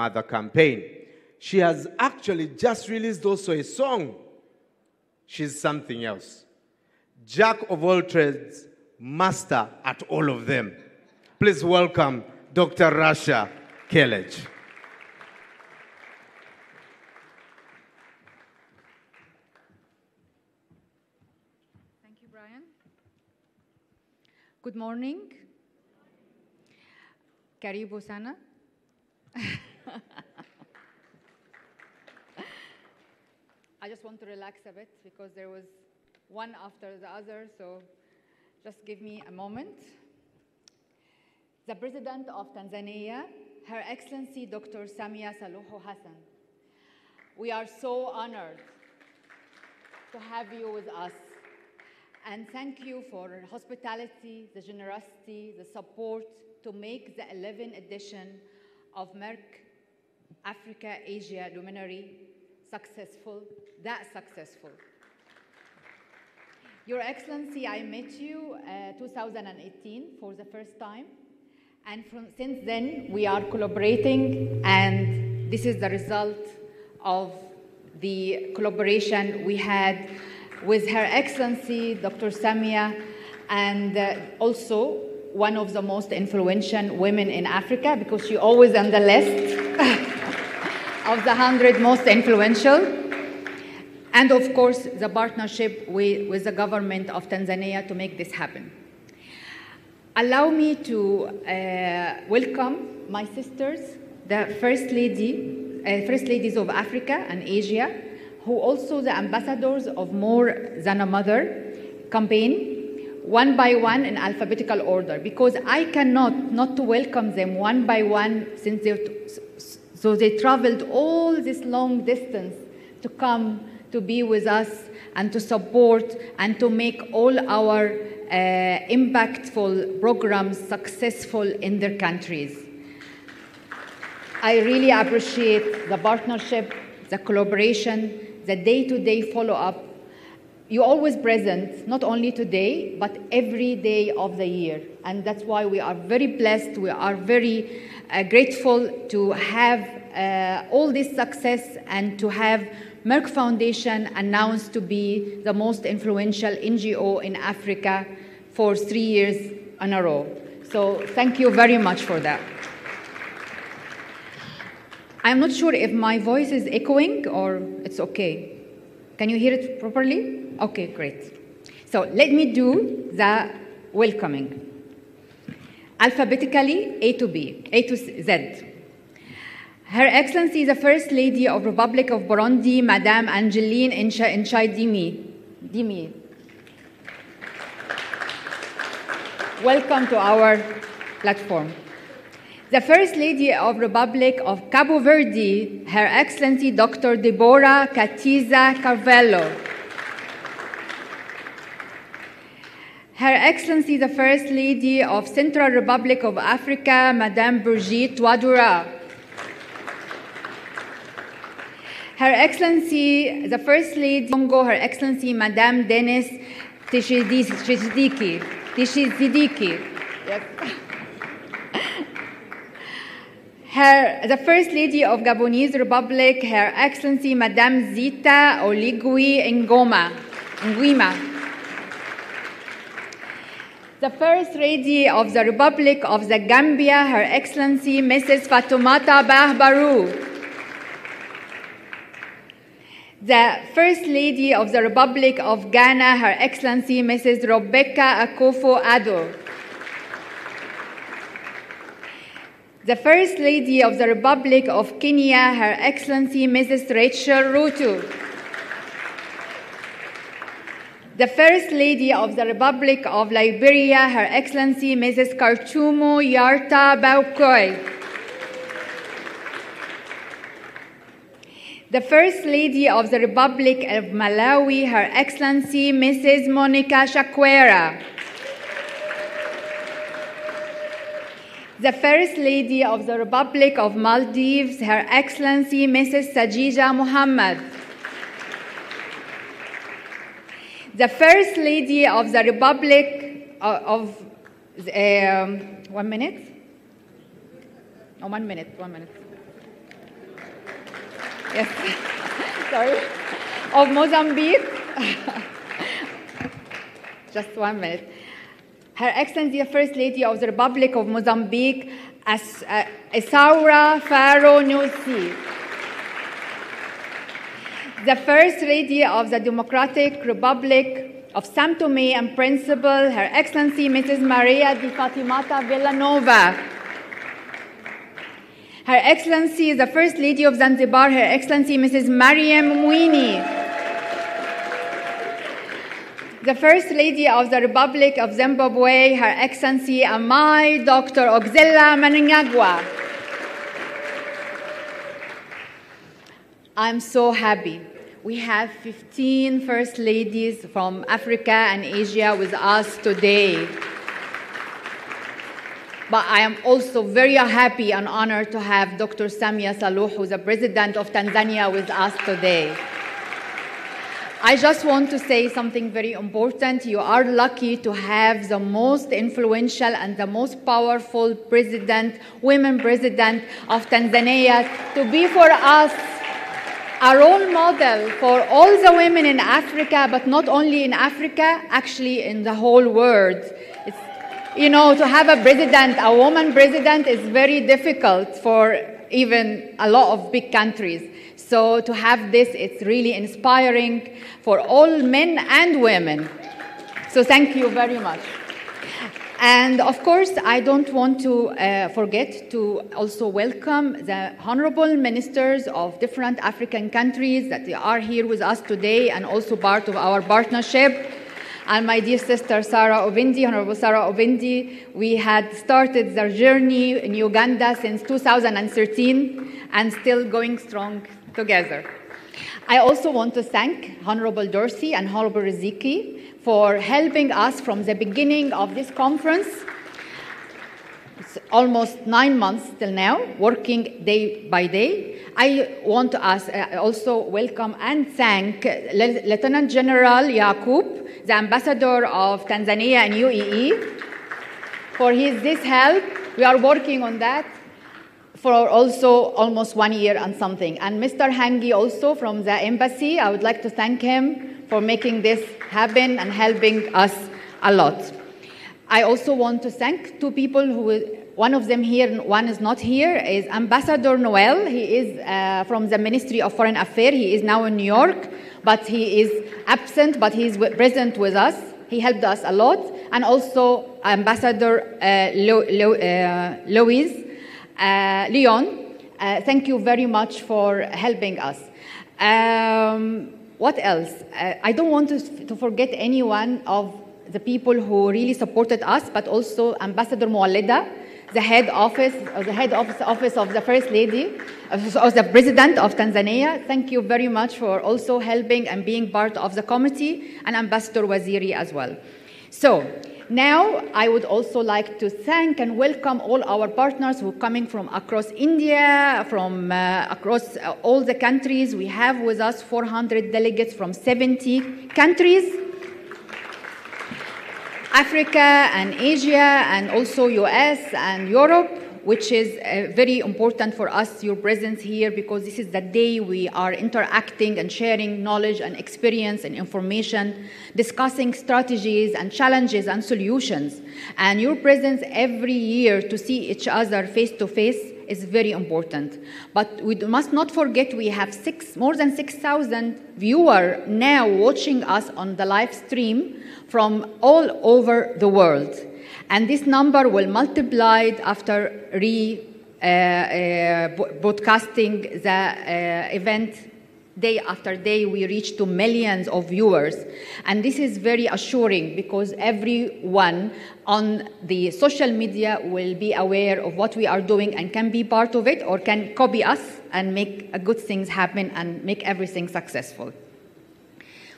Mother campaign. She has actually just released also a song. She's something else. Jack of all trades, master at all of them. Please welcome Dr. Rasha Kelej. Thank you, Brian. Good morning. Karibu sana. I just want to relax a bit because there was one after the other, so just give me a moment. The President of Tanzania, Her Excellency Dr. Samia Suluhu Hassan. We are so honored to have you with us. And thank you for your hospitality, the generosity, the support to make the 11th edition of Merck Africa Asia Luminary successful, that successful. Your Excellency, I met you 2018 for the first time. And since then, we are collaborating, and this is the result of the collaboration we had with Her Excellency, Dr. Samia, and also one of the most influential women in Africa, because she's always on the list of the 100 most influential. And of course, the partnership with the government of Tanzania to make this happen. Allow me to welcome my sisters, the First Ladies of Africa and Asia, who also the ambassadors of More Than a Mother campaign, one by one in alphabetical order, because I cannot not to welcome them one by one, since they traveled all this long distance to come to be with us and to support and to make all our impactful programs successful in their countries. I really appreciate the partnership, the collaboration, the day-to-day follow-up. You're always present, not only today, but every day of the year. And that's why we are very blessed, we are very grateful to have all this success and to have Merck Foundation announced to be the most influential NGO in Africa for 3 years in a row. So thank you very much for that. I'm not sure if my voice is echoing or it's okay. Can you hear it properly? Okay, great. So let me do the welcoming. Alphabetically, A to Z. Her Excellency, the First Lady of Republic of Burundi, Madame Angeline Dimi. Welcome to our platform. The First Lady of Republic of Cabo Verde, Her Excellency Dr. Deborah Katiza Carvalho. Her Excellency the First Lady of Central Republic of Africa, Madame Brigitte Ouattara. Her Excellency the First Lady of Congo, Her Excellency Madame Denis Tshisekedi. Yes. The First Lady of Gabonese Republic, Her Excellency Madame Zita Oligui Nguema. The First Lady of the Republic of the Gambia, Her Excellency Mrs. Fatoumata Bah Barrow. The First Lady of the Republic of Ghana, Her Excellency Mrs. Rebecca Akufo-Addo. The First Lady of the Republic of Kenya, Her Excellency Mrs. Rachel Ruto. The First Lady of the Republic of Liberia, Her Excellency Mrs. Kartumo Yarta Baukoy. The First Lady of the Republic of Malawi, Her Excellency Mrs. Monica Chakwera. The First Lady of the Republic of Maldives, Her Excellency Mrs. Sajida Muhammad. The First Lady of the Republic of 1 minute. Oh, 1 minute, 1 minute. Yes. Sorry. Of Mozambique. Just 1 minute. Her Excellency, the First Lady of the Republic of Mozambique, Isaura Faro Nussi. The First Lady of the Democratic Republic of São Tomé and Principe, Her Excellency Mrs. Maria di Fatimata Villanova. Her Excellency, the First Lady of Zanzibar, Her Excellency Mrs. Mariam Mwini. The First Lady of the Republic of Zimbabwe, Her Excellency Amai Dr. Oxilla Mnangagwa. I'm so happy. We have 15 First Ladies from Africa and Asia with us today. But I am also very happy and honored to have Dr. Samia Suluhu, who's the President of Tanzania, with us today. I just want to say something very important. You are lucky to have the most influential and the most powerful president, women president of Tanzania, to be for us a role model for all the women in Africa, but not only in Africa, actually in the whole world. It's, you know, to have a president, a woman president, is very difficult for even a lot of big countries. So to have this, it's really inspiring for all men and women. So thank you very much. And of course, I don't want to forget to also welcome the honorable ministers of different African countries that they are here with us today and also part of our partnership. And my dear sister, Sarah Ovindi, Honorable Sarah Ovindi, we had started the journey in Uganda since 2013 and still going strong together. I also want to thank Honorable Dorsey and Honorable Riziki for helping us from the beginning of this conference. It's almost 9 months till now, working day by day. I want to also welcome and thank Lieutenant General Yaqub, the Ambassador of Tanzania and UAE, for this help. We are working on that for also almost 1 year and something. And Mr. Hangi also from the embassy, I would like to thank him for making this happen and helping us a lot. I also want to thank two people who, one of them here, one is not here, is Ambassador Noel. He is from the Ministry of Foreign Affairs. He is now in New York, but he is absent, but he is present with us. He helped us a lot. And also Ambassador Leon, thank you very much for helping us. What else? I don't want to forget anyone of the people who really supported us, but also Ambassador Muallida, the head office of the First Lady, of the President of Tanzania. Thank you very much for also helping and being part of the committee, and Ambassador Waziri as well. So now I would also like to thank and welcome all our partners who are coming from across India, from across all the countries. We have with us 400 delegates from 70 countries. Africa and Asia and also US and Europe, which is very important for us, your presence here, because this is the day we are interacting and sharing knowledge and experience and information, discussing strategies and challenges and solutions. And your presence every year to see each other face to face is very important. But we must not forget we have more than 6,000 viewers now watching us on the live stream from all over the world. And this number will multiply after broadcasting the event day after day. We reach to millions of viewers. And this is very assuring because everyone on the social media will be aware of what we are doing and can be part of it or can copy us and make good things happen and make everything successful.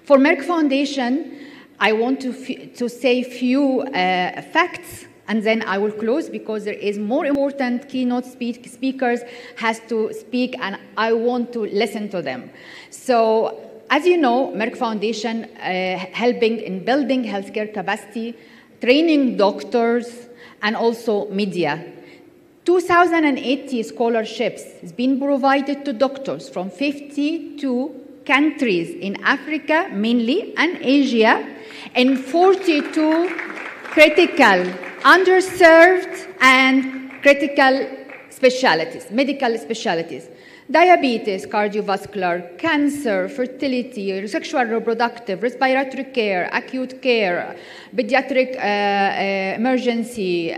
For Merck Foundation, I want to say few facts, and then I will close because there is more important keynote speakers has to speak, and I want to listen to them. So, as you know, Merck Foundation helping in building healthcare capacity, training doctors, and also media. 2,080 scholarships has been provided to doctors from 52 countries in Africa, mainly, and Asia, in 42 critical, underserved, and critical specialties, medical specialties. Diabetes, cardiovascular, cancer, fertility, sexual reproductive, respiratory care, acute care, pediatric emergency,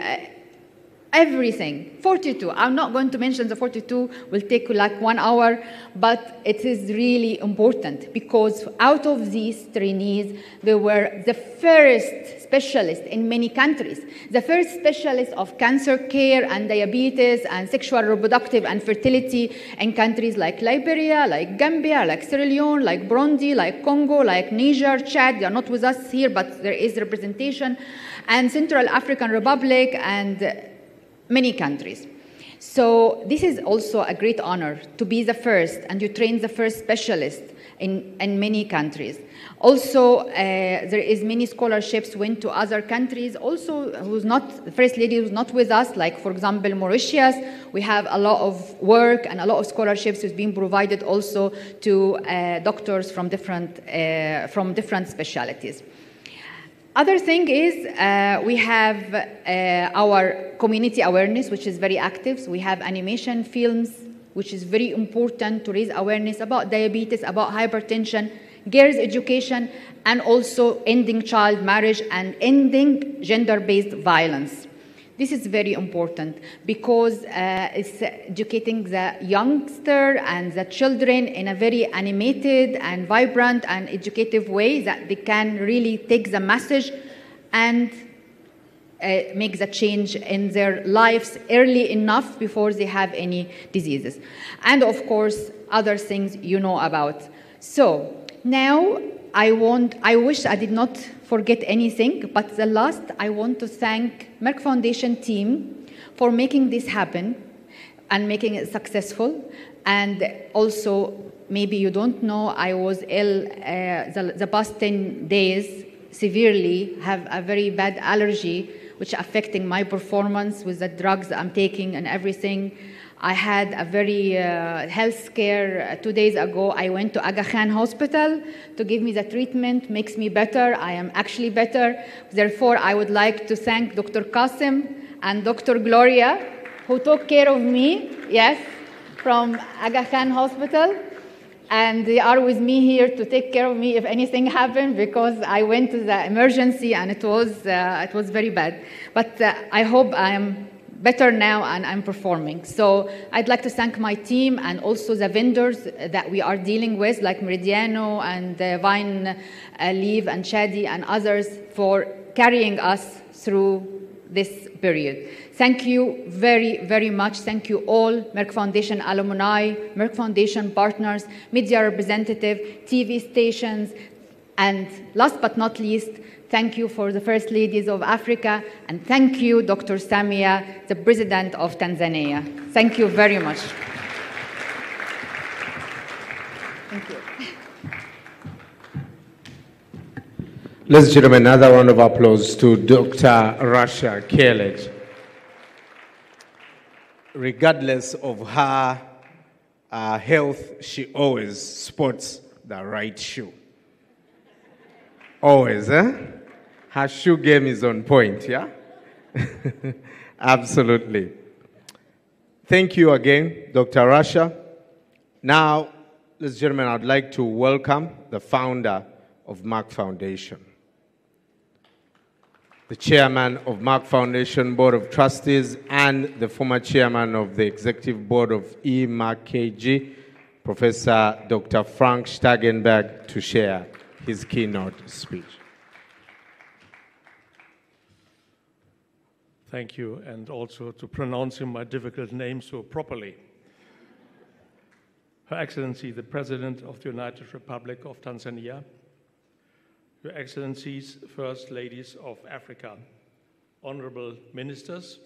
everything. 42. I'm not going to mention the 42, will take like 1 hour, but it is really important because out of these trainees, they were the first specialists in many countries. The first specialists of cancer care and diabetes and sexual reproductive and fertility in countries like Liberia, like Gambia, like Sierra Leone, like Burundi, like Congo, like Niger, Chad. They are not with us here, but there is representation, and Central African Republic and many countries. So this is also a great honor to be the first, and you train the first specialist in many countries. Also, there is many scholarships went to other countries. Also, the First Lady who's not with us, like for example, Mauritius, we have a lot of work and a lot of scholarships is being provided also to doctors from different specialties. Other thing is we have our community awareness, which is very active. So we have animation films, which is very important to raise awareness about diabetes, about hypertension, girls' education, and also ending child marriage and ending gender-based violence. This is very important because it's educating the youngster and the children in a very animated and vibrant and educative way that they can really take the message and make the change in their lives early enough before they have any diseases. And of course, other things you know about. So now I wish I did not forget anything, but the last, I want to thank Merck Foundation team for making this happen and making it successful. And also, maybe you don't know, I was ill the past 10 days, severely, have a very bad allergy, which affecting my performance with the drugs I'm taking and everything. I had a very health scare 2 days ago. I went to Aga Khan Hospital to give me the treatment, makes me better. I am actually better. Therefore, I would like to thank Dr. Qasim and Dr. Gloria, who took care of me, yes, from Aga Khan Hospital. And they are with me here to take care of me if anything happened, because I went to the emergency and it was very bad. But I hope I am better now and I'm performing. So I'd like to thank my team and also the vendors that we are dealing with, like Meridiano and Vine Leaf and Shadi and others, for carrying us through this period. Thank you very, very much. Thank you all, Merck Foundation alumni, Merck Foundation partners, media representative, TV stations, and last but not least, thank you for the First Ladies of Africa, and thank you, Dr. Samia, the President of Tanzania. Thank you very much. Thank you. Ladies and gentlemen, another round of applause to Dr. Rasha Kelej. Regardless of her health, she always sports the right shoe. Always, eh? Her shoe game is on point, yeah? Absolutely. Thank you again, Dr. Rasha. Now, ladies and gentlemen, I'd like to welcome the founder of Merck Foundation, the chairman of Merck Foundation Board of Trustees, and the former chairman of the executive board of Merck KG, Professor Dr. Frank Stagenberg, to share his keynote speech. Thank you, and also to pronouncing my difficult name so properly. Her Excellency, the President of the United Republic of Tanzania, Your Excellencies, First Ladies of Africa, honorable ministers,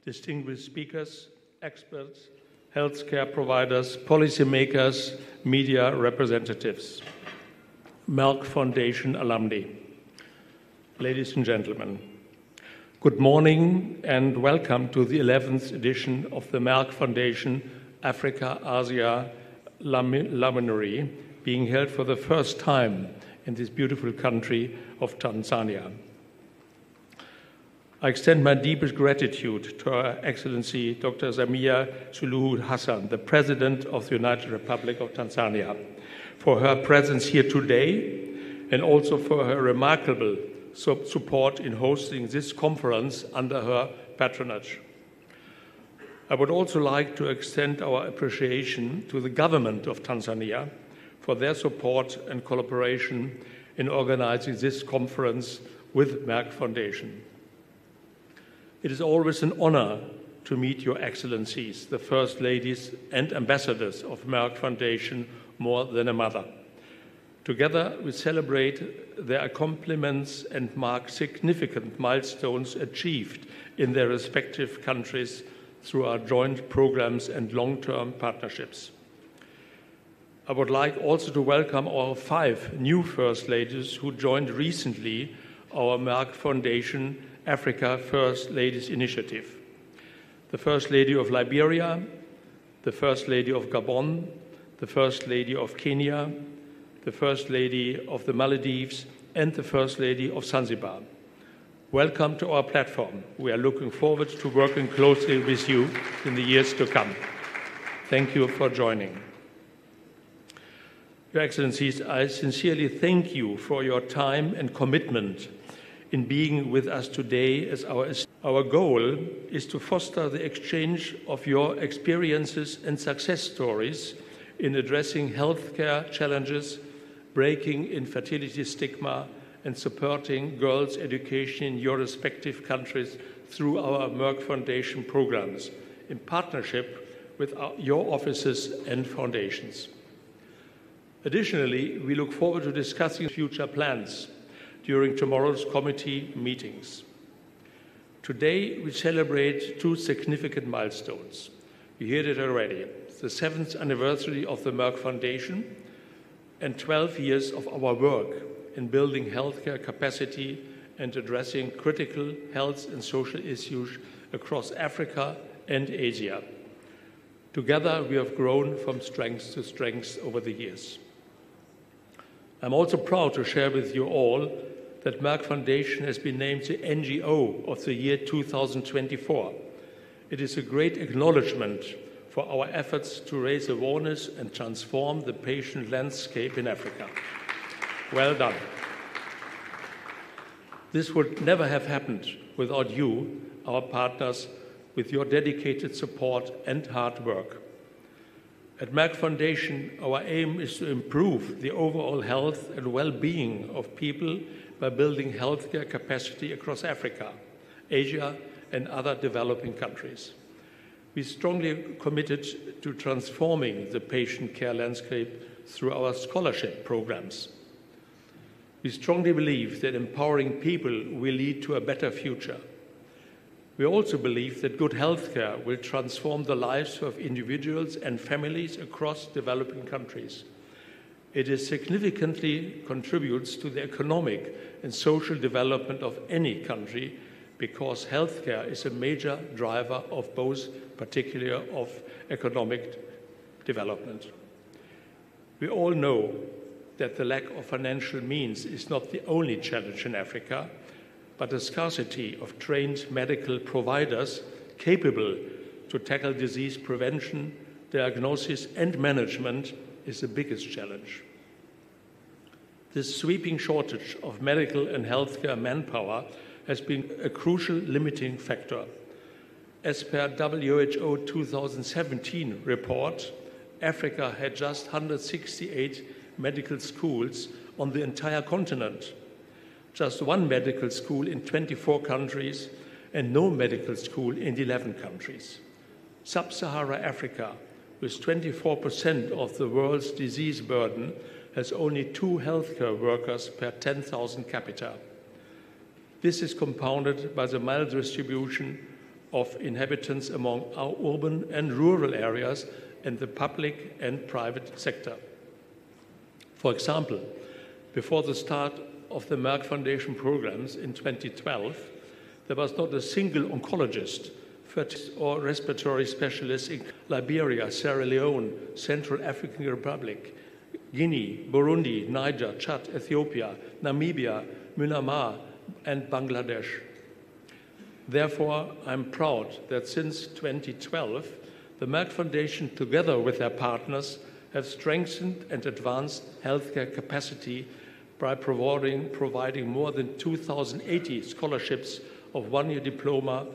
distinguished speakers, experts, healthcare providers, policymakers, media representatives, Merck Foundation alumni, ladies and gentlemen, Good morning and welcome to the 11th edition of the Merck Foundation Africa-Asia Luminary, being held for the first time in this beautiful country of Tanzania. I extend my deepest gratitude to Her Excellency Dr. Samia Suluhu Hassan, the President of the United Republic of Tanzania, for her presence here today and also for her remarkable support in hosting this conference under her patronage. I would also like to extend our appreciation to the government of Tanzania for their support and collaboration in organizing this conference with Merck Foundation. It is always an honor to meet Your Excellencies, the First Ladies and Ambassadors of Merck Foundation, more than a mother. Together, we celebrate their accomplishments and mark significant milestones achieved in their respective countries through our joint programs and long-term partnerships. I would like also to welcome our 5 new First Ladies who joined recently our Merck Foundation Africa First Ladies Initiative. The First Lady of Liberia, the First Lady of Gabon, the First Lady of Kenya, the First Lady of the Maldives, and the First Lady of Zanzibar. Welcome to our platform. We are looking forward to working closely with you in the years to come. Thank you for joining. Your Excellencies, I sincerely thank you for your time and commitment in being with us today. As our goal is to foster the exchange of your experiences and success stories in addressing healthcare challenges, breaking infertility stigma, and supporting girls' education in your respective countries through our Merck Foundation programs, in partnership with your offices and foundations. Additionally, we look forward to discussing future plans during tomorrow's committee meetings. Today, we celebrate 2 significant milestones. You heard it already, the 7th anniversary of the Merck Foundation and 12 years of our work in building healthcare capacity and addressing critical health and social issues across Africa and Asia. Together, we have grown from strength to strength over the years. I'm also proud to share with you all that Merck Foundation has been named the NGO of the year 2024. It is a great acknowledgement for our efforts to raise awareness and transform the patient landscape in Africa. Well done. This would never have happened without you, our partners, with your dedicated support and hard work. At Merck Foundation, our aim is to improve the overall health and well-being of people by building healthcare capacity across Africa, Asia, and other developing countries. We strongly committed to transforming the patient care landscape through our scholarship programs. We strongly believe that empowering people will lead to a better future. We also believe that good healthcare will transform the lives of individuals and families across developing countries. It significantly contributes to the economic and social development of any country because healthcare is a major driver of both, particularly of economic development. We all know that the lack of financial means is not the only challenge in Africa, but the scarcity of trained medical providers capable to tackle disease prevention, diagnosis, and management is the biggest challenge. This sweeping shortage of medical and healthcare manpower has been a crucial limiting factor. As per WHO 2017 report, Africa had just 168 medical schools on the entire continent, just 1 medical school in 24 countries, and no medical school in 11 countries. Sub-Saharan Africa, with 24% of the world's disease burden, has only 2 healthcare workers per 10,000 capita. This is compounded by the maldistribution of inhabitants among our urban and rural areas and the public and private sector. For example, before the start of the Merck Foundation programs in 2012, There was not a single oncologist or respiratory specialist in Liberia, Sierra Leone, Central African Republic, Guinea, Burundi, Niger, Chad, Ethiopia, Namibia, Myanmar, and Bangladesh. Therefore, I'm proud that since 2012, the Merck Foundation, together with their partners, have strengthened and advanced healthcare capacity by providing more than 2,080 scholarships of one-year diploma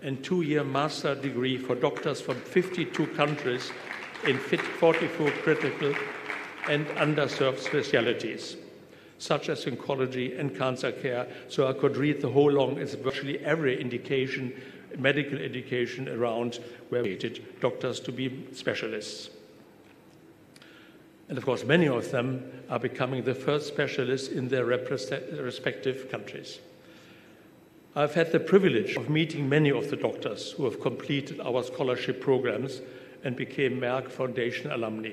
and two-year master degree for doctors from 52 countries in 44 critical and underserved specialties, such as oncology and cancer care. So I could read the whole long, it's virtually every indication, medical education around where we needed doctors to be specialists. And of course, many of them are becoming the first specialists in their respective countries. I've had the privilege of meeting many of the doctors who have completed our scholarship programs and became Merck Foundation alumni.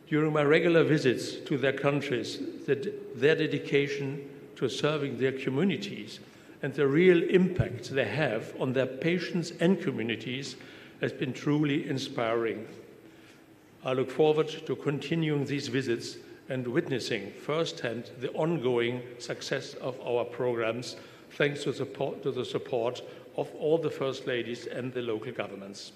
During my regular visits to their countries, their dedication to serving their communities and the real impact they have on their patients and communities has been truly inspiring. I look forward to continuing these visits and witnessing firsthand the ongoing success of our programs, thanks to the support of all the First Ladies and the local governments.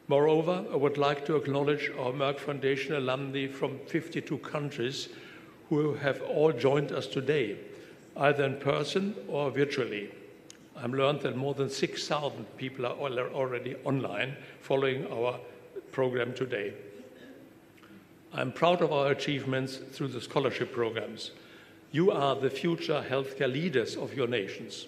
Moreover, I would like to acknowledge our Merck Foundation alumni from 52 countries who have all joined us today, either in person or virtually. I've learned that more than 6,000 people are already online following our program today. I'm proud of our achievements through the scholarship programs. You are the future healthcare leaders of your nations.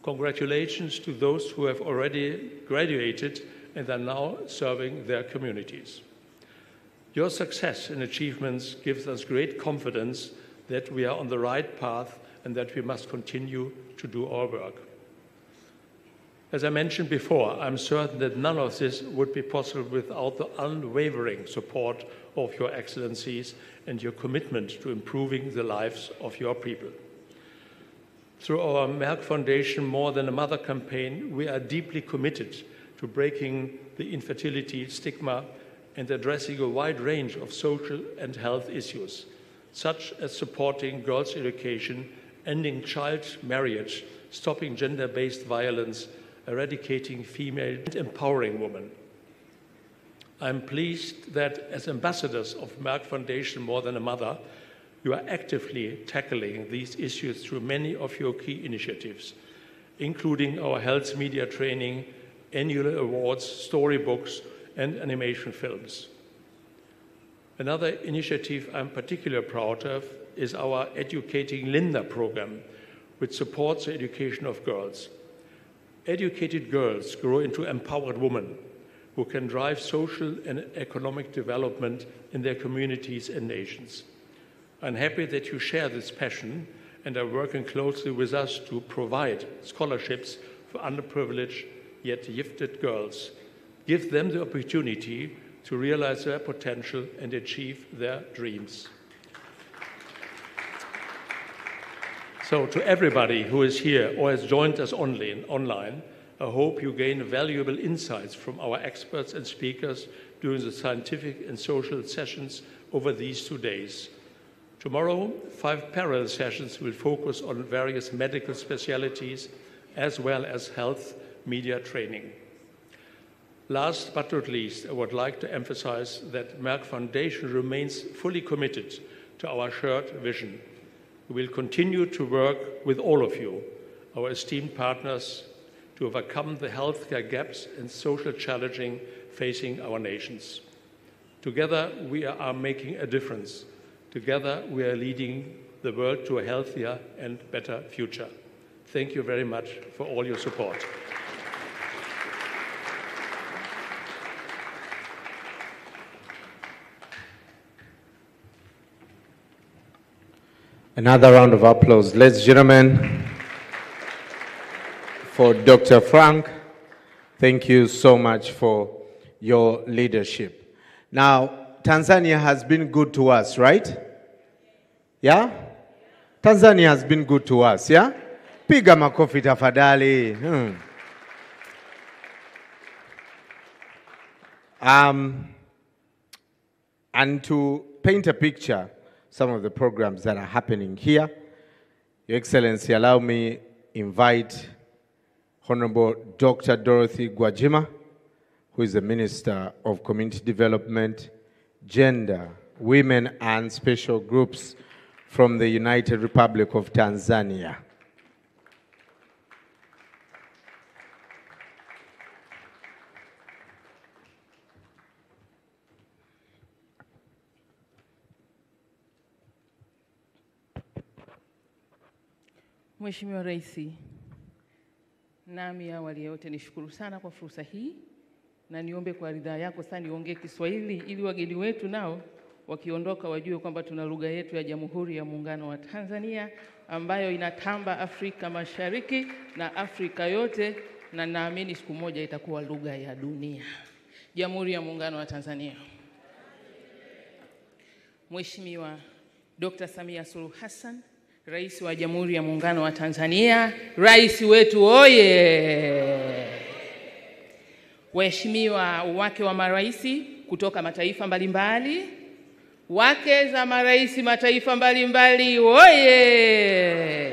Congratulations to those who have already graduated and are now serving their communities. Your success and achievements gives us great confidence that we are on the right path and that we must continue to do our work. As I mentioned before, I'm certain that none of this would be possible without the unwavering support of your excellencies and your commitment to improving the lives of your people. Through our Merck Foundation More Than a Mother campaign, we are deeply committed to breaking the infertility stigma and addressing a wide range of social and health issues, such as supporting girls' education, ending child marriage, stopping gender-based violence, eradicating female and empowering women. I'm pleased that as ambassadors of Merck Foundation More Than a Mother, you are actively tackling these issues through many of your key initiatives, including our health media training, annual awards, storybooks, and animation films. Another initiative I'm particularly proud of is our Educating Linda program, which supports the education of girls. Educated girls grow into empowered women who can drive social and economic development in their communities and nations. I'm happy that you share this passion and are working closely with us to provide scholarships for underprivileged yet gifted girls. Give them the opportunity to realize their potential and achieve their dreams. So to everybody who is here or has joined us online, I hope you gain valuable insights from our experts and speakers during the scientific and social sessions over these 2 days. Tomorrow, 5 parallel sessions will focus on various medical specialties as well as health media training. Last but not least, I would like to emphasize that Merck Foundation remains fully committed to our shared vision. We will continue to work with all of you, our esteemed partners, to overcome the healthcare gaps and social challenges facing our nations. Together, we are making a difference. Together, we are leading the world to a healthier and better future. Thank you very much for all your support. Another round of applause, ladies and gentlemen, for Dr. Frank. Thank you so much for your leadership. Now, Tanzania has been good to us, right? Yeah? Tanzania has been good to us, yeah? Piga makofi tafadhali. And to paint a picture, some of the programs that are happening here, Your Excellency, allow me invite Honorable Dr. Dorothy Gwajima, who is the Minister of Community Development, Gender, Women and Special Groups from the United Republic of Tanzania. Mheshimiwa Rais, nami awali yote nishukuru sana kwa fursa hii na niombe kwa ridhaa yako sana niongee Kiswahili ili wageni wetu nao wakiondoka wajue kwamba tuna lugha yetu ya Jamhuri ya Muungano wa Tanzania ambayo inatamba Afrika Mashariki na Afrika yote, na naamini siku moja itakuwa lugha ya dunia. Jamhuri ya Muungano wa Tanzania. Mheshimiwa Dr. Samia Suluhu Hassan, Rais wa Jamhuri ya Muungano wa Tanzania, Rais wetu oye! Waheshimiwa wake wa maraisi kutoka mataifa mbalimbali, wake za maraisi mataifa mbalimbali oye!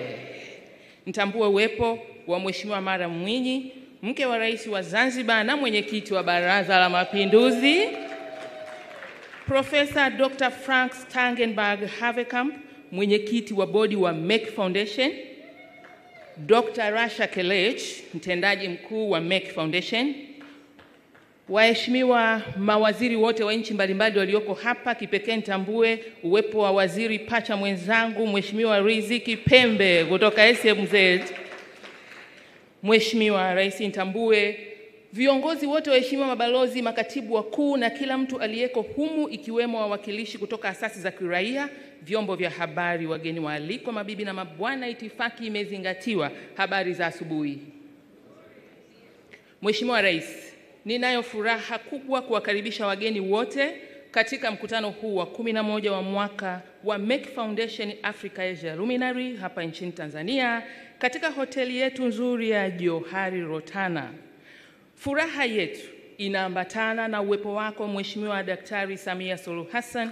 Nitambue uwepo wa Mheshimiwa Mara Mwinyi, mke wa Rais wa Zanzibar na mwenyekiti wa Baraza la Mapinduzi, Profesa Dr. Frank Stangenberg Havekamp, mwenyekiti wa bodi wa Merck Foundation, Dr. Rasha Kelech, mtendaji mkuu wa Merck Foundation, waheshimiwa mawaziri wote wa nchi mbalimbali walioko hapa, kipekee nitambue uwepo wa waziri pacha mwenzangu Mheshimiwa Riziki Pembe kutoka SMZ. Mheshimiwa Rais, nitambue viongozi wote, waheshimiwa mabalozi, makatibu wakuu na kila mtu aliyeko humu, ikiwemo wawakilishi kutoka asasi za kiraia, vyombo vya habari, wageni waalikwa, mabibi na mabwana, itifaki imezingatiwa. Habari za asubuhi. Mheshimiwa Rais, ninayo furaha kubwa kuwakaribisha wageni wote katika mkutano huu wa 11 wa mwaka wa Merck Foundation Africa Asia Luminary hapa nchini Tanzania katika hoteli yetu nzuri ya Johari Rotana. Furaha yetu inaambatana na uwepo wako Mheshimiwa Daktari Samia Suluhu Hassan,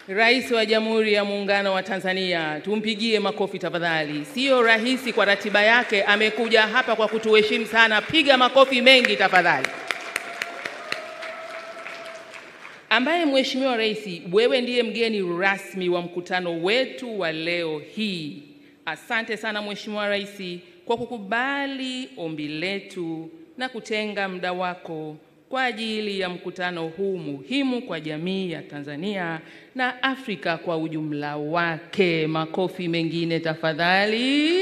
Rais wa Jamhuri ya Muungano wa Tanzania. Tumpigie makofi tafadhali. Sio rahisi kwa ratiba yake, amekuja hapa kwa kutuheshimu sana. Piga makofi mengi tafadhali. Ambaye Mheshimiwa Rais, wewe ndiye mgeni rasmi wa mkutano wetu wa leo hii. Asante sana Mheshimiwa Rais kwa kukubali ombi letu na kutenga muda wako kwa ajili ya mkutano huu muhimu kwa jamii ya Tanzania na Afrika kwa ujumla wake. Makofi mengine tafadhali.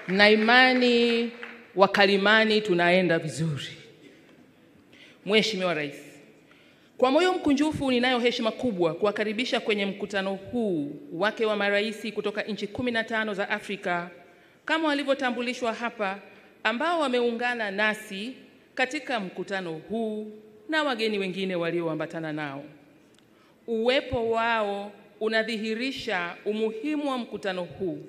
Na imani wakalimani tunaenda vizuri. Mheshimiwa Rais, kwa moyo mkunjufu ninayo heshima kubwa kuwakaribisha kwenye mkutano huu wake wa maraisi kutoka nchi 15 za Afrika kama walivyotambulishwa hapa, ambao wameungana nasi katika mkutano huu na wageni wengine walioambatana nao. Uwepo wao unadhihirisha umuhimu wa mkutano huu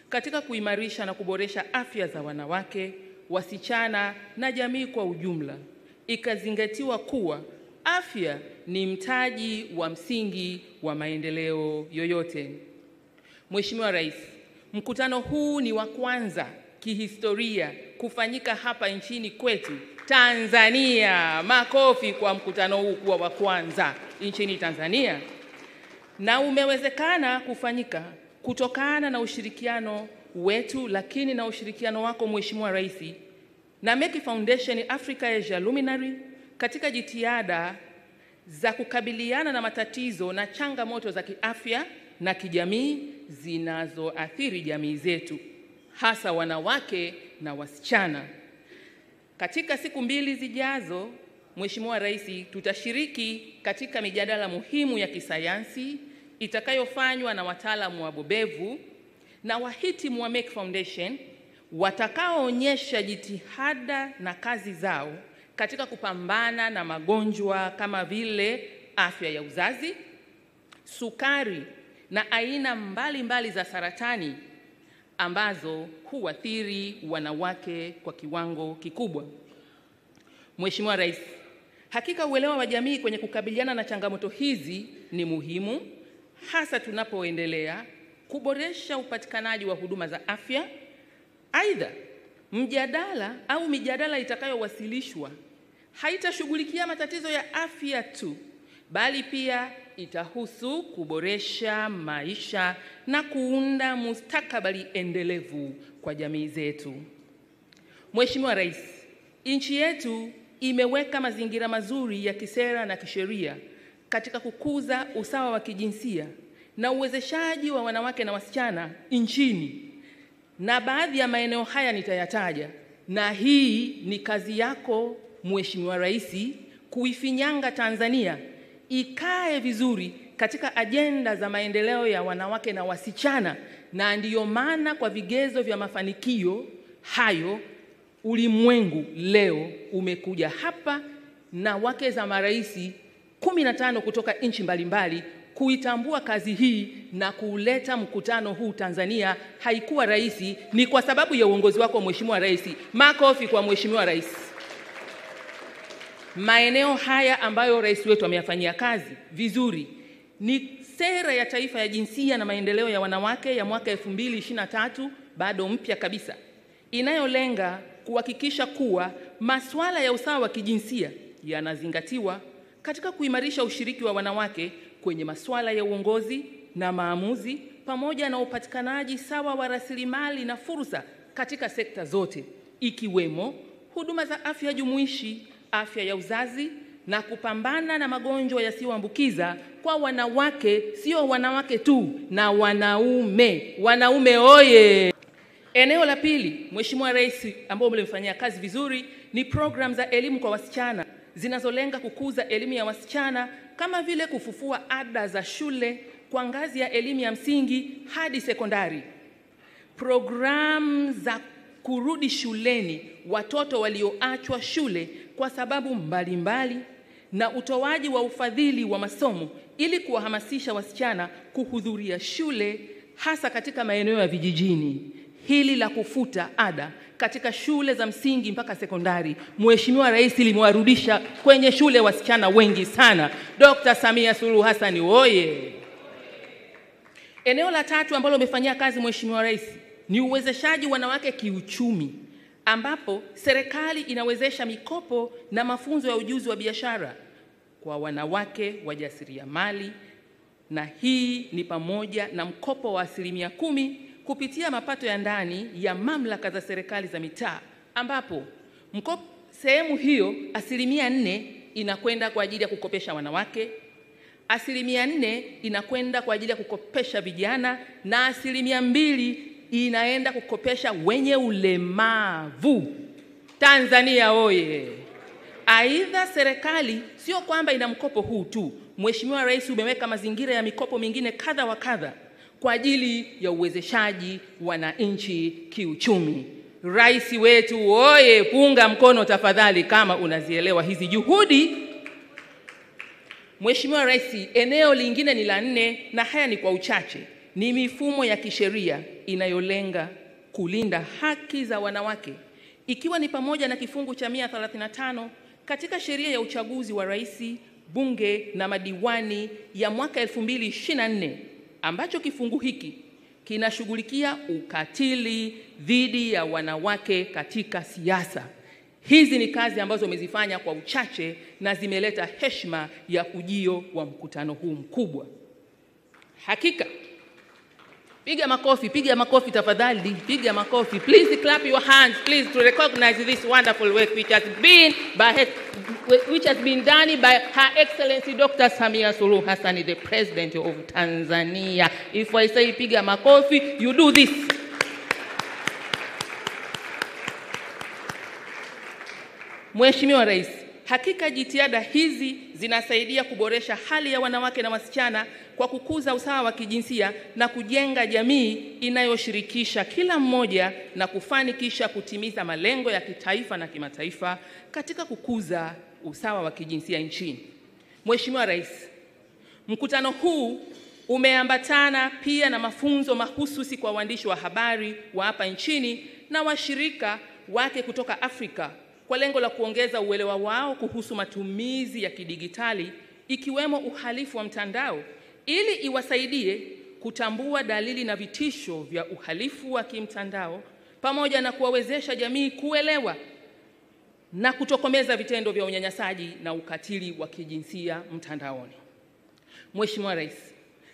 katika kuimarisha na kuboresha afya za wanawake, wasichana na jamii kwa ujumla, ikazingatiwa kuwa afya ni mtaji wa msingi wa maendeleo yoyote. Mheshimiwa Rais, mkutano huu ni wa kwanza kihistoria kufanyika hapa nchini kwetu Tanzania. Makofi kwa mkutano huu kuwa wa kwanza nchini Tanzania. Na umewezekana kufanyika kutokana na ushirikiano wetu, lakini na ushirikiano wako Mheshimiwa Rais na Merck Foundation Africa Asia Luminary katika jitihada za kukabiliana na matatizo na changamoto za kiafya na kijamii zinazoathiri jamii zetu, hasa wanawake na wasichana. Katika siku 2 zijazo, Mheshimiwa Rais, tutashiriki katika mijadala muhimu ya kisayansi itakayofanywa na wataalamu wabobevu na wahitimu wa Merck Foundation watakaoonyesha jitihada na kazi zao katika kupambana na magonjwa kama vile afya ya uzazi, sukari na aina mbalimbali za saratani, ambazo huathiri wanawake kwa kiwango kikubwa. Mheshimiwa Rais, hakika uelewa wa jamii kwenye kukabiliana na changamoto hizi ni muhimu, hasa tunapoendelea kuboresha upatikanaji wa huduma za afya. Aidha, mijadala itakayowasilishwa haitashughulikia matatizo ya afya tu, bali pia itahusu kuboresha maisha na kuunda mustakabali endelevu kwa jamii zetu. Mheshimiwa Rais, nchi yetu imeweka mazingira mazuri ya kisera na kisheria katika kukuza usawa wa kijinsia na uwezeshaji wa wanawake na wasichana nchini. Na baadhi ya maeneo haya nitayataja, na hii ni kazi yako Mheshimiwa Rais kuifinyanga Tanzania ikae vizuri katika ajenda za maendeleo ya wanawake na wasichana, na ndiyo maana kwa vigezo vya mafanikio hayo ulimwengu leo umekuja hapa na wake za marais 15 kutoka nchi mbalimbali kuitambua kazi hii na kuleta mkutano huu Tanzania. Haikuwa rahisi, ni kwa sababu ya uongozi wako Mheshimiwa Rais. Makofi kwa Mheshimiwa Rais. Maeneo haya ambayo rais wetu ameyafanyia kazi vizuri ni sera ya taifa ya jinsia na maendeleo ya wanawake ya mwaka 2023, bado mpya kabisa, inayolenga kuhakikisha kuwa masuala ya usawa wa kijinsia yanazingatiwa katika kuimarisha ushiriki wa wanawake kwenye masuala ya uongozi na maamuzi, pamoja na upatikanaji sawa wa rasilimali na fursa katika sekta zote, ikiwemo huduma za afya jumuishi, afya ya uzazi, na kupambana na magonjwa yasiyoambukiza kwa wanawake, sio wanawake tu, na wanaume. Wanaume oye! Eneo la pili, Mheshimiwa Rais, ambao mlimfanyia kazi vizuri, ni program za elimu kwa wasichana zinazolenga kukuza elimu ya wasichana, kama vile kufufua ada za shule kwa ngazi ya elimu ya msingi hadi sekondari, program za kurudi shuleni watoto walioachwa shule kwa sababu mbalimbali, na utoaji wa ufadhili wa masomo ili kuwahamasisha wasichana kuhudhuria shule, hasa katika maeneo ya vijijini. Hili la kufuta ada katika shule za msingi mpaka sekondari, Mheshimiwa Rais limewarudisha kwenye shule wasichana wengi sana. Dr. Samia Suluhu Hassan oye! Eneo la tatu ambalo umefanyia kazi Mheshimiwa Rais ni uwezeshaji wanawake kiuchumi, ambapo serikali inawezesha mikopo na mafunzo ya ujuzi wa biashara kwa wanawake wajasiriamali, na hii ni pamoja na mkopo wa 10% kupitia mapato ya ndani ya mamlaka za serikali za mitaa, ambapo sehemu hiyo 4% inakwenda kwa ajili ya kukopesha wanawake, 4% inakwenda kwa ajili ya kukopesha vijana, na 2% inaenda kukopesha wenye ulemavu. Tanzania oye! Aidha, serikali sio kwamba ina mkopo huu tu. Mheshimiwa Rais umeweka mazingira ya mikopo mingine kadha wa kadha kwa ajili ya uwezeshaji wananchi kiuchumi. Rais wetu oye! Punga mkono tafadhali kama unazielewa hizi juhudi. Mheshimiwa Rais, eneo lingine ni la 4, na haya ni kwa uchache, ni mifumo ya kisheria inayolenga kulinda haki za wanawake, ikiwa ni pamoja na kifungu cha 135 katika sheria ya uchaguzi wa rais, bunge na madiwani ya mwaka 2024, ambacho kifungu hiki kinashughulikia ukatili dhidi ya wanawake katika siasa. Hizi ni kazi ambazo umezifanya kwa uchache na zimeleta heshima ya ujio wa mkutano huu mkubwa. Hakika, piga makofi tafadhali, piga makofi. Please clap your hands, please, to recognize this wonderful work which has been done by Her Excellency Dr. Samia Suluhu Hassan, the President of Tanzania. If I say piga makofi, you do this. Mheshimiwa Rais, hakika jitihada hizi zinasaidia kuboresha hali ya wanawake na wasichana kwa kukuza usawa wa kijinsia na kujenga jamii inayoshirikisha kila mmoja na kufanikisha kutimiza malengo ya kitaifa na kimataifa katika kukuza usawa wa kijinsia nchini. Mheshimiwa Rais, mkutano huu Umeambatana pia na mafunzo mahususi kwa waandishi wa habari wa hapa nchini na washirika wake kutoka Afrika kwa lengo la kuongeza uelewa wao kuhusu matumizi ya kidigitali ikiwemo uhalifu wa mtandao ili iwasaidie kutambua dalili na vitisho vya uhalifu wa kimtandao pamoja na kuwawezesha jamii kuelewa na kutokomeza vitendo vya unyanyasaji na ukatili wa kijinsia mtandaoni. Mheshimiwa Rais,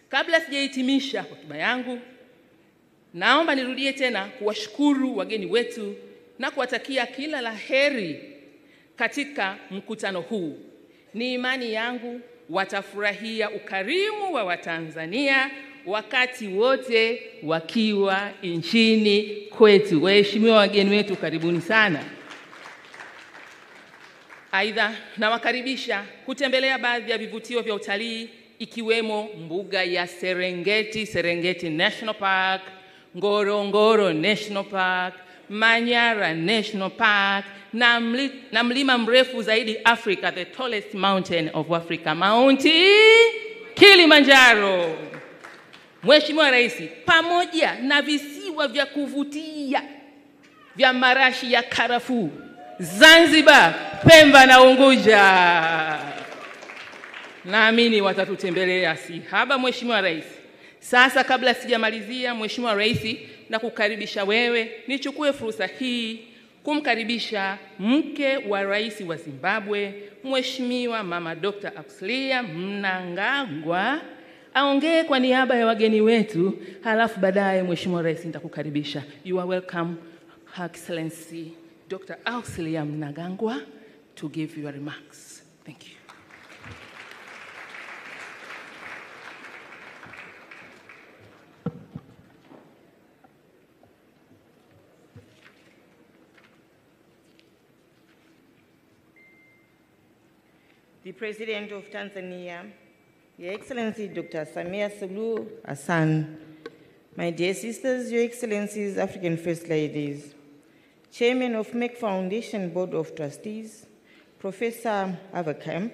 kabla sijahitimisha hotuba yangu, naomba nirudie tena kuwashukuru wageni wetu na kuwatakia kila la heri katika mkutano huu. Ni imani yangu watafurahia ukarimu wa Watanzania wakati wote wakiwa nchini kwetu. Waheshimiwa wageni wetu, karibuni sana. Aidha, nawakaribisha kutembelea baadhi ya vivutio vya utalii ikiwemo mbuga ya Serengeti National Park, Ngorongoro National Park, Manyara National Park na mlima mrefu zaidi Africa, the tallest mountain of Africa, Mount Kilimanjaro. Mheshimiwa Rais, pamoja na visiwa vya kuvutia vya marashi ya karafuu, Zanzibar, Pemba na Unguja, naamini watatutembelea si haba. Mheshimiwa Rais, sasa kabla sijamalizia, Mheshimiwa Rais, na kukaribisha wewe, nichukue fursa hii kumkaribisha mke wa Rais wa Zimbabwe, Mheshimiwa Mama Dr. Akishiriki Mnangagwa, aongee kwa niaba ya wageni wetu, halafu baadaye Mheshimiwa Rais nitakukaribisha. You are welcome, Her Excellency Dr. Akishiriki Mnangagwa, to give your remarks. Thank you. The President of Tanzania, Your Excellency Dr. Samia Suluhu Hassan, my dear sisters, Your Excellencies, African First Ladies, Chairman of Merck Foundation Board of Trustees, Professor Avakam,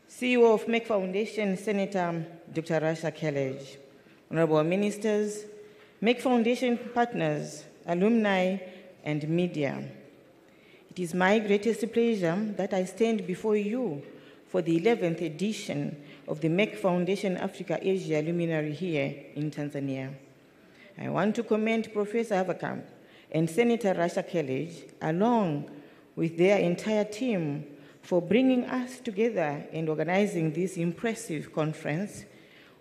CEO of Merck Foundation, Senator Dr. Rasha Kelej, Honorable Ministers, Merck Foundation partners, alumni, and media. It is my greatest pleasure that I stand before you for the 11th edition of the Merck Foundation Africa-Asia Luminary here in Tanzania. I want to commend Professor Avakam and Senator Rasha Kelej, along with their entire team, for bringing us together and organizing this impressive conference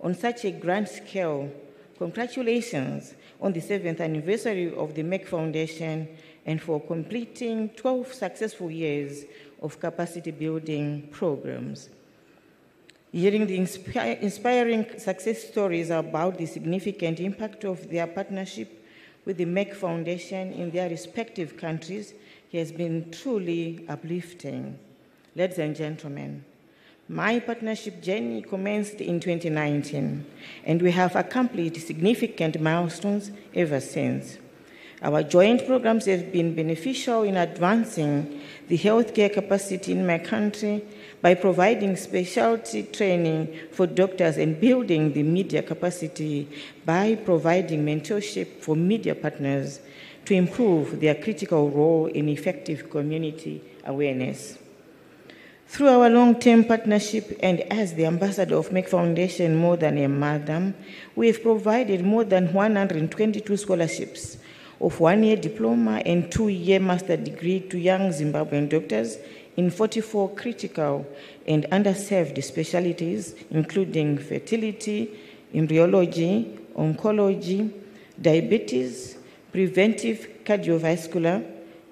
on such a grand scale. Congratulations on the 7th anniversary of the Merck Foundation and for completing 12 successful years of capacity building programs. Hearing the inspiring success stories about the significant impact of their partnership with the Merck Foundation in their respective countries has been truly uplifting. Ladies and gentlemen, my partnership journey commenced in 2019, and we have accomplished significant milestones ever since. Our joint programs have been beneficial in advancing the healthcare capacity in my country by providing specialty training for doctors and building the media capacity by providing mentorship for media partners to improve their critical role in effective community awareness. Through our long-term partnership and as the ambassador of Merck Foundation more than a mother, we have provided more than 122 scholarships of 1-year diploma and 2-year master degree to young Zimbabwean doctors in 44 critical and underserved specialties, including fertility, embryology, oncology, diabetes, preventive cardiovascular,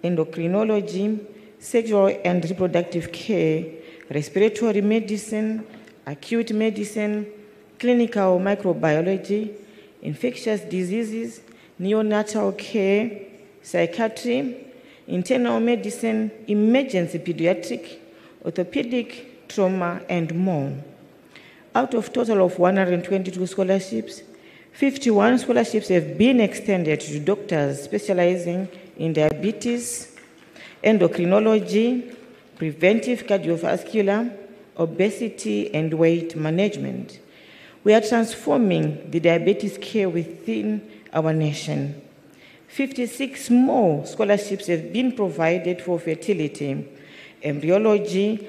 endocrinology, sexual and reproductive care, respiratory medicine, acute medicine, clinical microbiology, infectious diseases, neonatal care, psychiatry, internal medicine, emergency pediatric, orthopedic, trauma, and more. Out of total of 122 scholarships, 51 scholarships have been extended to doctors specializing in diabetes, endocrinology, preventive cardiovascular, obesity, and weight management, We are transforming the diabetes care within our nation. 56 more scholarships have been provided for fertility, embryology,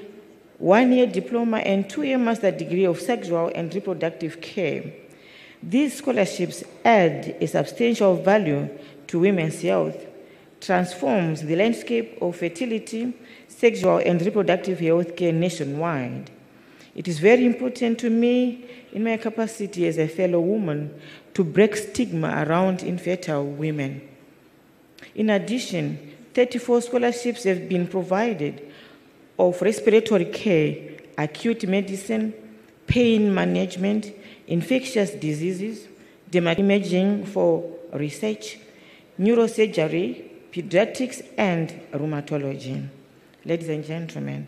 1-year diploma, and 2-year master degree of sexual and reproductive care. These scholarships add a substantial value to women's health, transforms the landscape of fertility, sexual and reproductive health care nationwide. It is very important to me, in my capacity as a fellow woman, to break stigma around infertile women. In addition, 34 scholarships have been provided of respiratory care, acute medicine, pain management, infectious diseases, imaging for research, neurosurgery, pediatrics, and rheumatology. Ladies and gentlemen,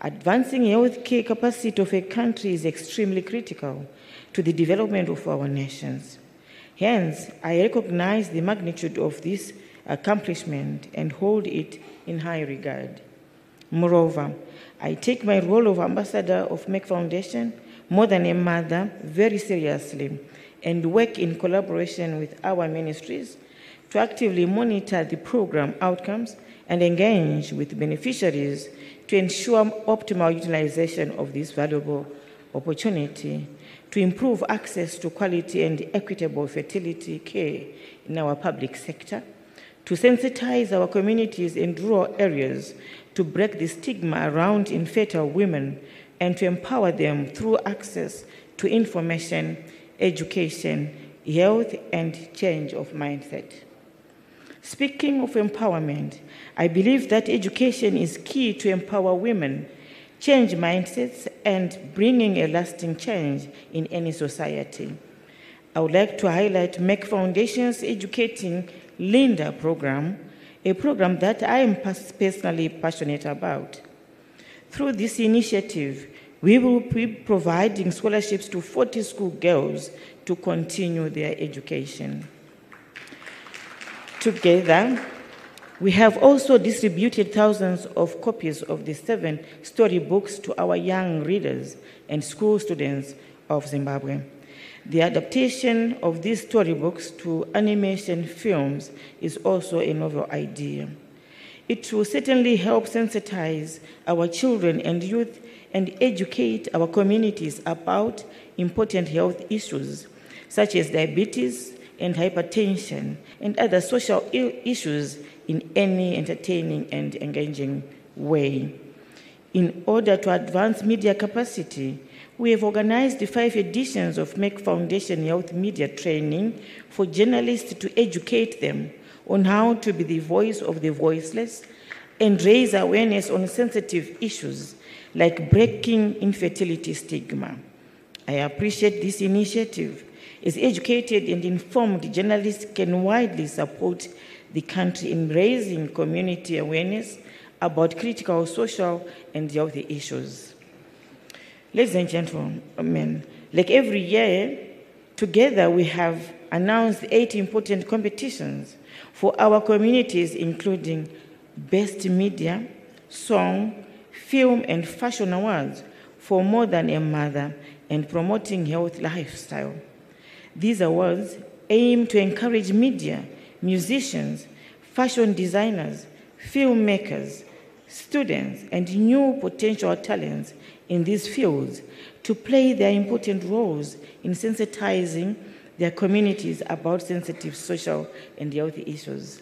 advancing healthcare capacity of a country is extremely critical to the development of our nations. Hence, I recognize the magnitude of this accomplishment and hold it in high regard. Moreover, I take my role of ambassador of Merck Foundation, more than a mother, very seriously, and work in collaboration with our ministries to actively monitor the program outcomes and engage with beneficiaries to ensure optimal utilization of this valuable opportunity to improve access to quality and equitable fertility care in our public sector, to sensitize our communities in rural areas to break the stigma around infertile women and to empower them through access to information, education, health, and change of mindset. Speaking of empowerment, I believe that education is key to empower women, change mindsets, and bringing a lasting change in any society. I would like to highlight Merck Foundation's Educating Linda program, a program that I am personally passionate about. Through this initiative, we will be providing scholarships to 40 schoolgirls to continue their education. Together, we have also distributed thousands of copies of the 7 storybooks to our young readers and school students of Zimbabwe. The adaptation of these storybooks to animation films is also a novel idea. It will certainly help sensitize our children and youth and educate our communities about important health issues such as diabetes and hypertension and other social issues in any entertaining and engaging way. In order to advance media capacity, we have organized the 5 editions of Merck Foundation Health Media Training for journalists to educate them on how to be the voice of the voiceless and raise awareness on sensitive issues like breaking infertility stigma. I appreciate this initiative, as educated and informed journalists can widely support the country in raising community awareness about critical social and health issues. Ladies and gentlemen, like every year, together we have announced 8 important competitions for our communities, including Best Media, Song, Film, and Fashion Awards for More Than a Mother and Promoting Health Lifestyle. These awards aim to encourage media, musicians, fashion designers, filmmakers, students, and new potential talents in these fields to play their important roles in sensitizing their communities about sensitive social and health issues.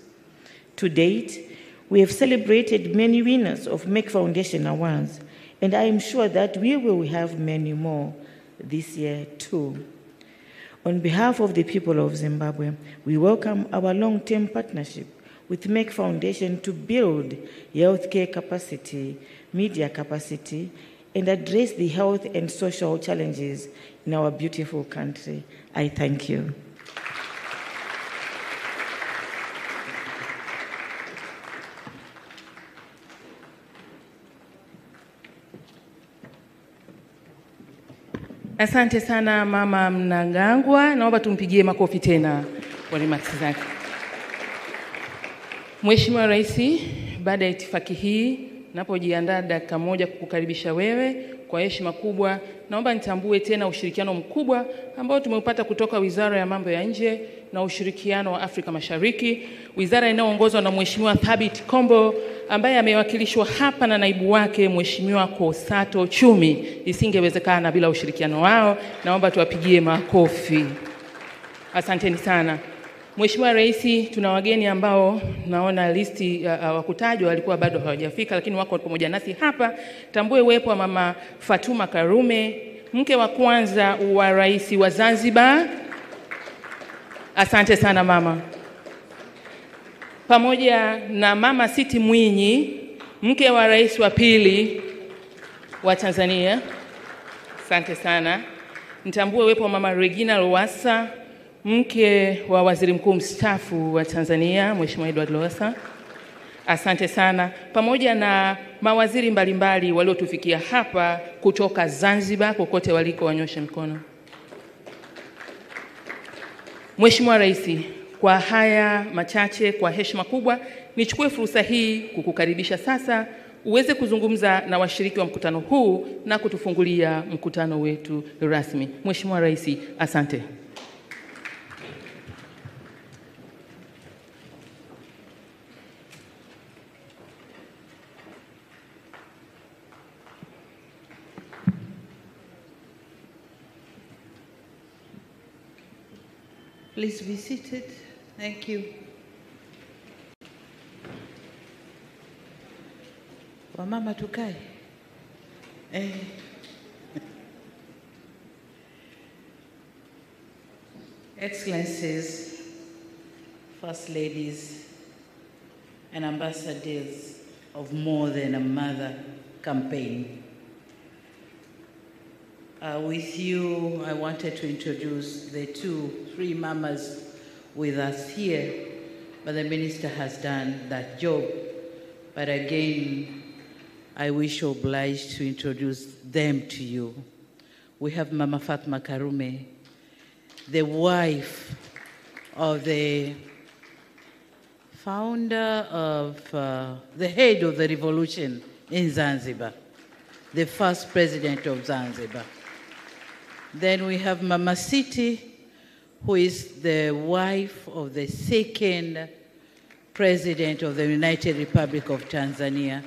To date, we have celebrated many winners of Merck Foundation Awards, and I am sure that we will have many more this year too. On behalf of the people of Zimbabwe, we welcome our long-term partnership with Merck Foundation to build healthcare capacity, media capacity, and address the health and social challenges in our beautiful country. I thank you. Asante sana Mama Mnangagwa, naomba tumpigie makofi tena kwa remarks zake. Mheshimiwa Rais, baada ya itifaki hii, napojiandaa dakika moja kukukaribisha wewe Kwa heshima kubwa, naomba nitambue tena ushirikiano mkubwa ambao tumeupata kutoka Wizara ya Mambo ya Nje na Ushirikiano wa Afrika Mashariki, wizara inayoongozwa na Mheshimiwa Thabit Kombo ambaye amewakilishwa hapa na naibu wake Mheshimiwa Kosato Chumi. Isingewezekana bila ushirikiano wao. Naomba tuwapigie makofi. Asanteni sana. Mheshimiwa Rais, tuna wageni ambao naona listi wakutajwa walikuwa bado hawajafika, lakini wako pamoja nasi hapa. Tambue uwepo wa Mama Fatuma Karume, mke wa kwanza wa Rais wa Zanzibar. Asante sana mama. Pamoja na Mama Siti Mwinyi, mke wa Rais wa pili wa Tanzania. Asante sana. Nitambue uwepo wa Mama Regina Lowassa, mke wa Waziri Mkuu mstaafu wa Tanzania, Mheshimiwa Edward Lowassa. Asante sana. Pamoja na mawaziri mbalimbali waliotufikia hapa kutoka Zanzibar, kokote waliko wanyoshe mkono. Mheshimiwa Rais, kwa haya machache, kwa heshima kubwa, nichukue fursa hii kukukaribisha sasa uweze kuzungumza na washiriki wa mkutano huu na kutufungulia mkutano wetu rasmi. Mheshimiwa Rais, asante. Please be seated. Thank you. Wamama tukae. Excellencies, First Ladies, and Ambassadors of More Than a Mother campaign. With you, I wanted to introduce the three mamas with us here, but the minister has done that job. But again, I wish obliged to introduce them to you. We have Mama Fatuma Karume, the wife of the founder of, the head of the revolution in Zanzibar, the first president of Zanzibar. Then we have Mama Siti, who is the wife of the second president of the United Republic of Tanzania.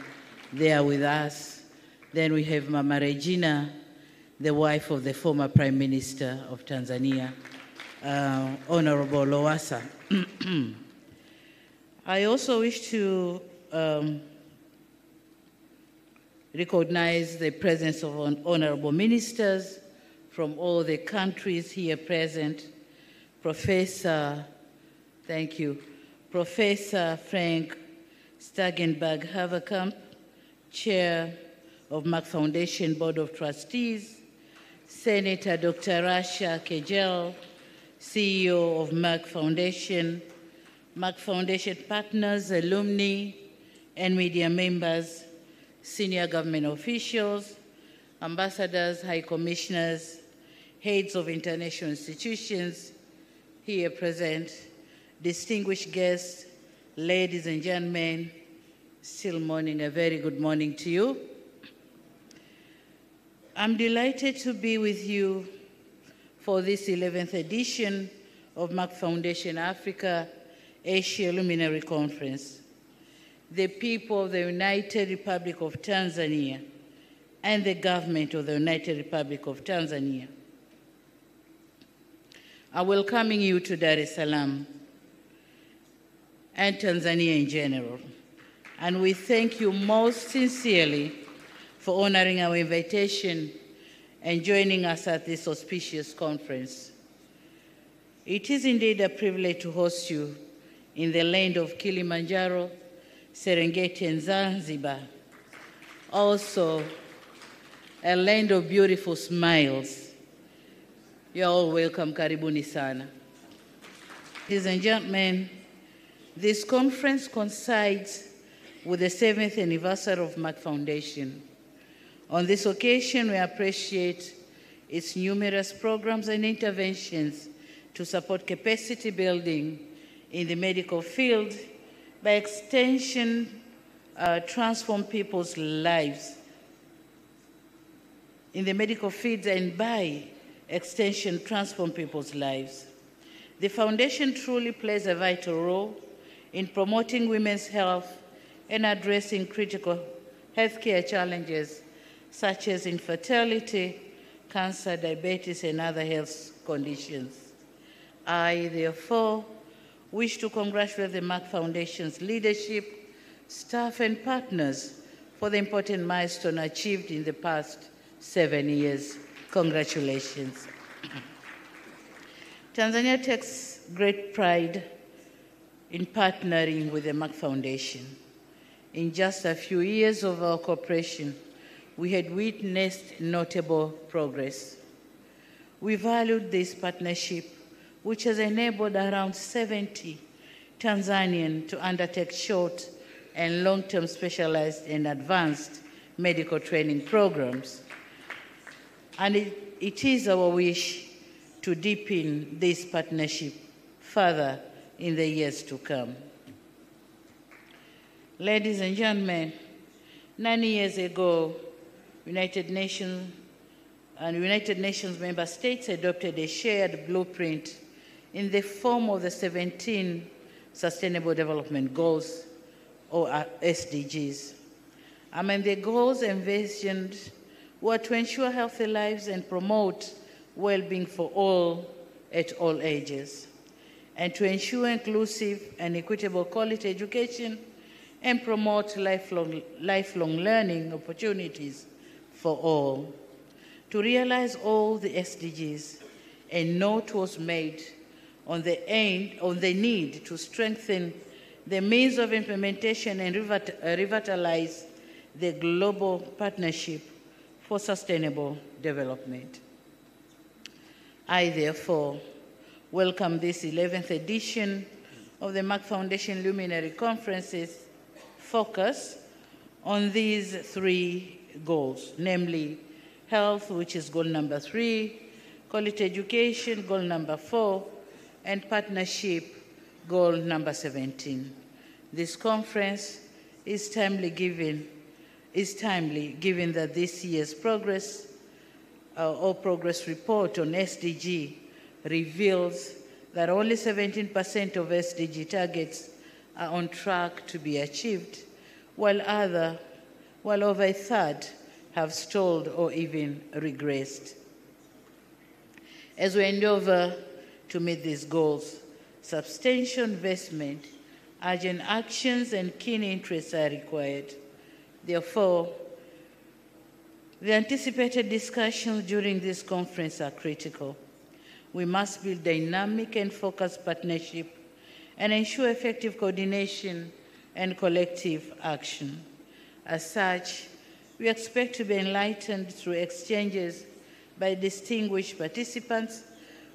They are with us. Then we have Mama Regina, the wife of the former Prime Minister of Tanzania, Honorable Lowassa. I also wish to recognize the presence of honorable ministers from all the countries here present. Thank you, Professor Frank Stagenberg-Haverkamp, Chair of Merck Foundation Board of Trustees, Senator Dr. Rasha Kejel, CEO of Merck Foundation partners, alumni, and media members, senior government officials, ambassadors, high commissioners, heads of international institutions here present, distinguished guests, ladies and gentlemen, still morning, a very good morning to you. I'm delighted to be with you for this 11th edition of Merck Foundation Africa Asia Luminary Conference. The people of the United Republic of Tanzania and the government of the United Republic of Tanzania are welcoming you to Dar es Salaam and Tanzania in general. And we thank you most sincerely for honoring our invitation and joining us at this auspicious conference. It is indeed a privilege to host you in the land of Kilimanjaro, Serengeti, and Zanzibar. Also, a land of beautiful smiles. You're all welcome, karibuni sana. Ladies and gentlemen, this conference coincides with the 7th anniversary of Merck Foundation. On this occasion, we appreciate its numerous programs and interventions to support capacity building in the medical field, by extension, transform people's lives. in the medical field and by extension transform people's lives. The foundation truly plays a vital role in promoting women's health and addressing critical healthcare challenges such as infertility, cancer, diabetes, and other health conditions. I, therefore, wish to congratulate the Merck Foundation's leadership, staff, and partners for the important milestone achieved in the past 7 years. Congratulations. Tanzania takes great pride in partnering with the Merck Foundation. In just a few years of our cooperation, we had witnessed notable progress. We valued this partnership, which has enabled around 70 Tanzanians to undertake short and long-term specialized and advanced medical training programs. And it is our wish to deepen this partnership further in the years to come. Ladies and gentlemen, 9 years ago, United Nations member states adopted a shared blueprint in the form of the 17 Sustainable Development Goals, or SDGs. Among the goals envisioned were to ensure healthy lives and promote well-being for all at all ages, and to ensure inclusive and equitable quality education and promote lifelong learning opportunities for all. To realize all the SDGs, a note was made on the need to strengthen the means of implementation and revitalize the global partnership for sustainable development. I, therefore, welcome this 11th edition of the Merck Foundation Luminary Conference's focus on these 3 goals, namely health, which is goal number 3, quality education, goal number 4, and partnership, goal number 17. This conference is timely given that this year's progress report on SDG reveals that only 17% of SDG targets are on track to be achieved, while over a third have stalled or even regressed. As we endeavor to meet these goals, substantial investment, urgent actions, and keen interests are required. Therefore, the anticipated discussions during this conference are critical. We must build dynamic and focused partnership and ensure effective coordination and collective action. As such, we expect to be enlightened through exchanges by distinguished participants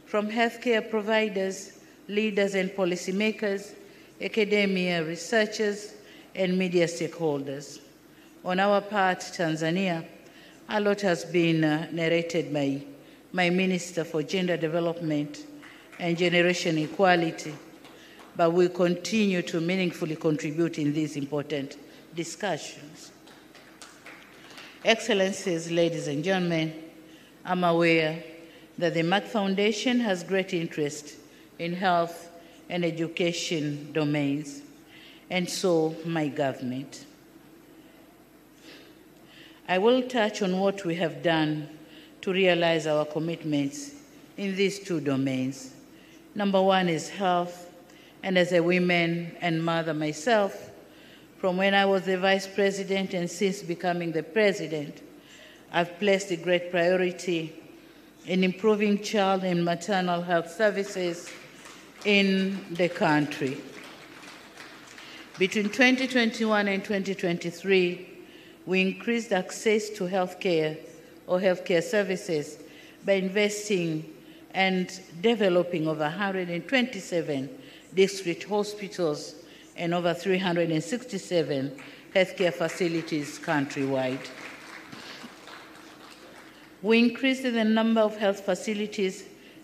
from healthcare providers, leaders and policymakers, academia, researchers, and media stakeholders. On our part, Tanzania, a lot has been narrated by my Minister for Gender Development and Generation Equality, but we continue to meaningfully contribute in these important discussions. Excellencies, ladies and gentlemen, I'm aware that the Merck Foundation has great interest in health and education domains, and so my government. I will touch on what we have done to realize our commitments in these 2 domains. Number 1 is health, and as a woman and mother myself, from when I was the Vice President and since becoming the President, I've placed a great priority in improving child and maternal health services in the country. Between 2021 and 2023, we increased access to healthcare or healthcare services by investing and developing over 127 district hospitals and over 367 healthcare facilities countrywide. We increased the number of health facilities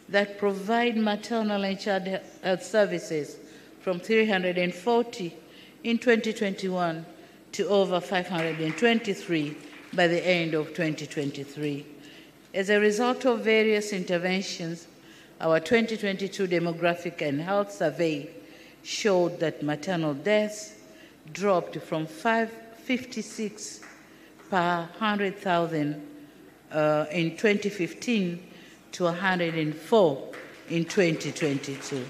that provide maternal and child health services from 340 in 2021 to over 523 by the end of 2023. As a result of various interventions, our 2022 demographic and health survey showed that maternal deaths dropped from 56 per 100,000 in 2015 to 104 in 2022.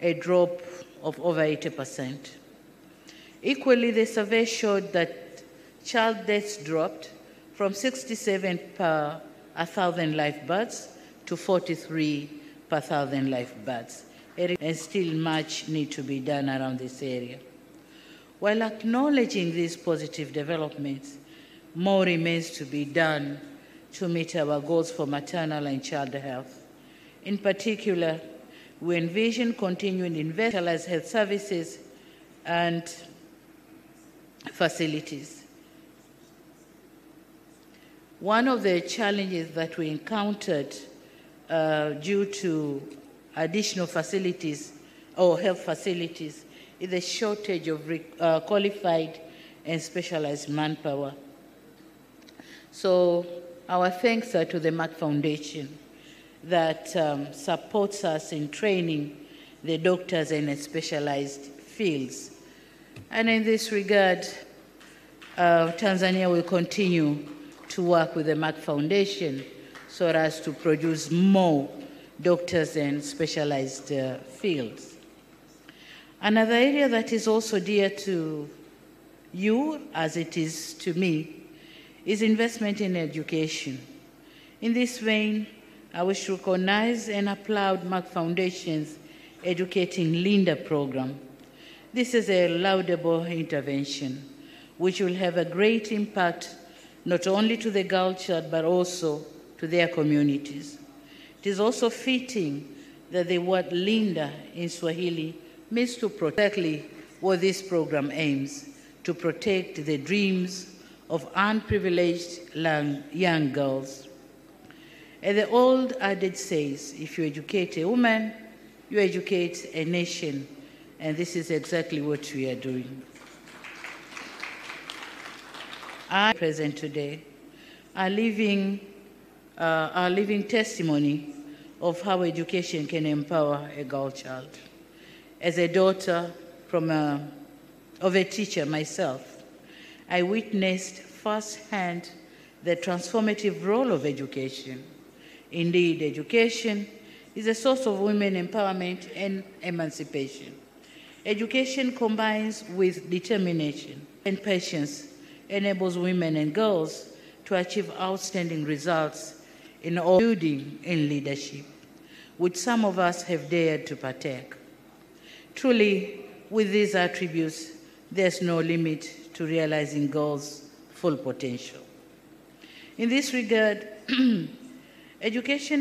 A drop of over 80%. Equally, the survey showed that child deaths dropped from 67 per 1,000 live births to 43 per 1,000 live births. And still much needs to be done around this area. While acknowledging these positive developments, more remains to be done to meet our goals for maternal and child health. In particular, we envision continuing investment in health services and facilities. One of the challenges that we encountered due to additional facilities or health facilities is the shortage of qualified and specialized manpower. So our thanks are to the Merck Foundation that supports us in training the doctors in specialized fields. And in this regard, Tanzania will continue to work with the Merck Foundation so as to produce more doctors in specialized fields. Another area that is also dear to you, as it is to me, is investment in education. In this vein, I wish to recognize and applaud Merck Foundation's Educating Linda program. This is a laudable intervention, which will have a great impact not only to the girl child, but also to their communities. It is also fitting that the word Linda in Swahili means to protect what this program aims, to protect the dreams of unprivileged young girls. As the old adage says, if you educate a woman, you educate a nation, and this is exactly what we are doing. I present today are living testimony of how education can empower a girl child. As a daughter of a teacher myself, I witnessed firsthand the transformative role of education. Indeed, education is a source of women empowerment and emancipation. Education combines with determination and patience, enables women and girls to achieve outstanding results in all building and leadership, which some of us have dared to partake. Truly, with these attributes, there's no limit to realizing girls' full potential. In this regard, education